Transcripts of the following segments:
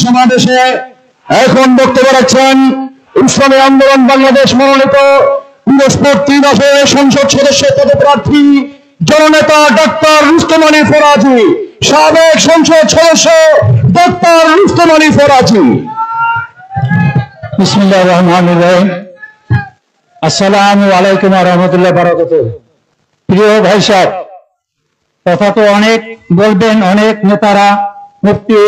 সমাবেশে এখন বক্তব্য রাখছেন ইসলামী আন্দোলন বাংলাদেশ মনোনীত পিরোজপুর 3 আসনের সংসদ সদস্য পদপ্রার্থী জননেতা ডক্টর রুস্তম আলী ফরাজি, সাবেক সংসদ সদস্য ডক্টর রুস্তম আলী ফরাজি। বিসমিল্লাহির রহমানির রহিম। আসসালামু আলাইকুম ওয়া রাহমাতুল্লাহি ওয়া বারাকাতুহু। প্রিয় ভাই সাহেব, কথা তো অনেক বলবেন, অনেক নেতারা, মুফতি,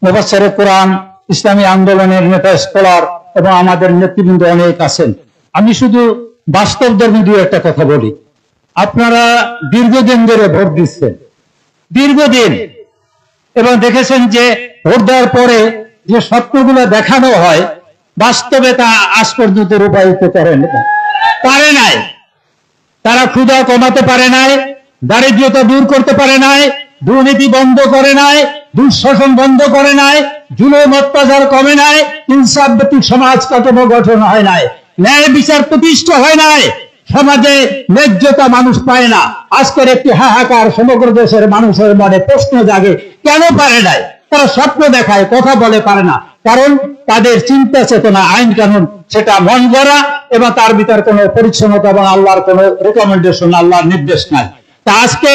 মুফাসসিরে কোরআন, ইসলামী আন্দোলনের নেতা, স্কলার এবং আমাদের নেতৃবৃন্দ অনেক আছেন। আমি শুধু বাস্তব ধর্মী দুই একটা কথা বলি। আপনারা দীর্ঘদিন ধরে ভোট দিচ্ছেন, দীর্ঘদিন, এবং দেখেছেন যে ভোট দেওয়ার পরে যে স্বপ্নগুলো দেখানো হয় বাস্তবে তা আজ পর্যন্ত রূপায়িত পারে নাই। তারা ক্ষুধা কমাতে পারে নাই, দারিদ্রতা দূর করতে পারে নাই, দুর্নীতি বন্ধ করে নাই, দুঃশাসন বন্ধ করে নাই, জুলুম অত্যাচার কমে নাই, ইনসাফ ভিত্তিক সমাজ কাঠামো গঠন হয় নাই, ন্যায় বিচার প্রতিষ্ঠা হয় নাই, সমাজে ন্যায্যতা মানুষ পায় না। আজকের একটি হাহাকার সমগ্র দেশের মানুষের মনে প্রশ্ন জাগে, কেন পারে নাই? তারা স্বপ্ন দেখায়, কথা বলে পারে না, কারণ তাদের চিন্তা চেতনা, আইন কানুন সেটা মন গড়া এবং তার ভিতর কোনো পরিচ্ছন্নতা এবং আল্লাহর কোনো রেকমেন্ডেশন, আল্লাহর নির্দেশ নাই। তা আজকে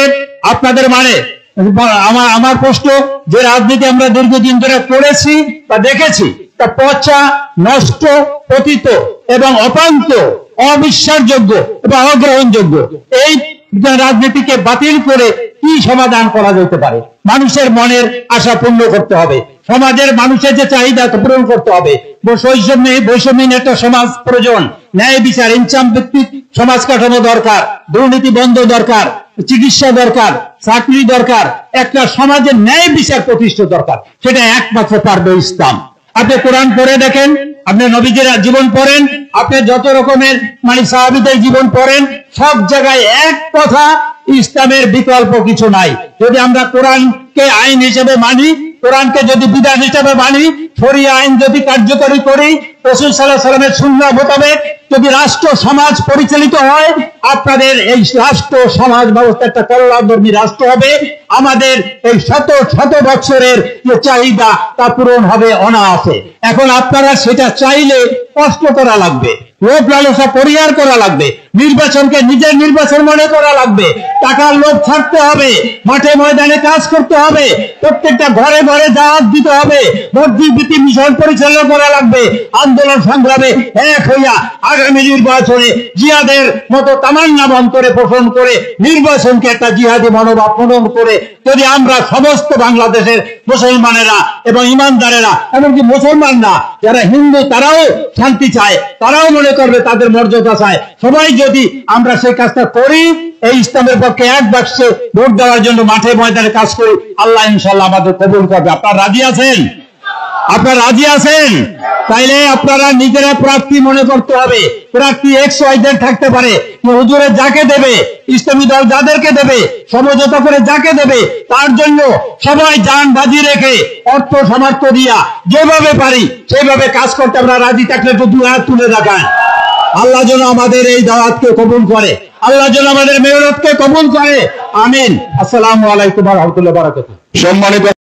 আপনাদের মানে আমার প্রশ্ন, যে রাজনীতি আমরা দীর্ঘদিন ধরে করেছি বা দেখেছি তা পচা, নষ্ট, পতিত এবং অপান্ত, অবিশ্বাসযোগ্য এবং অগ্রহণযোগ্য, এই রাজনীতিকে বাতিল করে কি সমাধান করা যেতে পারে? মানুষের মনের আশা পূর্ণ করতে হবে, সমাজের মানুষের যে চাহিদা পূরণ করতে হবে। বৈষম্যহীন একটা সমাজ প্রয়োজন, ন্যায় বিচার, ইনসাফ ভিত্তিক সমাজ কাঠামো দরকার, দুর্নীতি বন্ধ দরকার, চিকিৎসা দরকার, চাকরি দরকার, একটা সমাজের ন্যায় বিচার প্রতিষ্ঠা দরকার। সেটা একমাত্র পারবে ইসলাম। আপনি কোরআন পড়ে দেখেন, আপনি নবীদের জীবন পড়েন, আপনি যত রকমের সাহাবীদের জীবন পড়েন, সব জায়গায় এক কথা, ইসলামের বিকল্প কিছু নাই। যদি আমরা কোরআনকে আইন হিসেবে মানি, কোরআনকে যদি বিধান হিসেবে মানি, শরিয়া আইন যদি কার্যকরী করি, রাসূল সাল্লাল্লাহু আলাইহি ওয়াসাল্লামের সুন্নাহ মোতাবেক যদি রাষ্ট্র সমাজ পরিচালিত হয়, আপনাদের এই রাষ্ট্র সমাজ ব্যবস্থা একটা কল্যাণধর্মী রাষ্ট্র হবে। আমাদের এই শত শত বছরের যে চাহিদা তা পূরণ হবে অনায়াসে। এখন আপনারা সেটা চাইলে কষ্ট করা লাগবে, লোভ লালসা পরিহার করা লাগবে, নির্বাচনকে নিজের নির্বাচন মনে করা লাগবে, টাকার লোভ ছাড়তে হবে, মাঠে ময়দানে কাজ করতে হবে, প্রত্যেকটা ঘরে ঘরে দাওয়াত দিতে হবে, মসজিদ ভিত্তি মিশন পরিচালনা করা লাগবে, আন্দোলন সংগ্রামে এক হইয়া আগামী নির্বাচনে জিহাদের মতো তামান্না অন্তরে পোষণ করে নির্বাচনকে একটা জিহাদি মনোভাব প্রণয়ন করে যদি আমরা সমস্ত বাংলাদেশের মুসলমানেরা এবং ইমানদারেরা, এমনকি মুসলমান না যারা হিন্দু, তারাও শান্তি চায়, তারাও মনে করবে তাদের মর্যাদা চায়, সবাই যদি আমরা সেই কাজটা করি, এই ইসলামের পক্ষে এক বাক্সে ভোট দেওয়ার জন্য মাঠে ময়দানে কাজ করি, আল্লাহ ইনশাআল্লাহ আমাদের কবুল করবে। আপনারা রাজি আছেন? আপনারা রাজি আছেন? তাইলে আপনারা নিজেরা প্রার্থী মনে করতে হবে। প্রার্থী XYZ থাকতে পারে, হুজুরে যাকে দেবে, ইসলামী দল যাদেরকে দেবে, সমঝোতা করে যাকে দেবে, তার জন্য সবাই জান বাজি রেখে অর্থ সামর্থ্য দিয়া যেভাবে পারি সেইভাবে কাজ করতে আমরা রাজি থাকলে তো দুই হাত তুলে দেখান। আল্লাহ যেন আমাদের এই দাওয়াতকে কবুল করে, আল্লাহ যেন আমাদের মেহনতকে কবুল করে। আমিন। আসসালামু আলাইকুম ওয়া রাহমাতুল্লাহি ওয়া বারাকাতুহু। সম্মানিত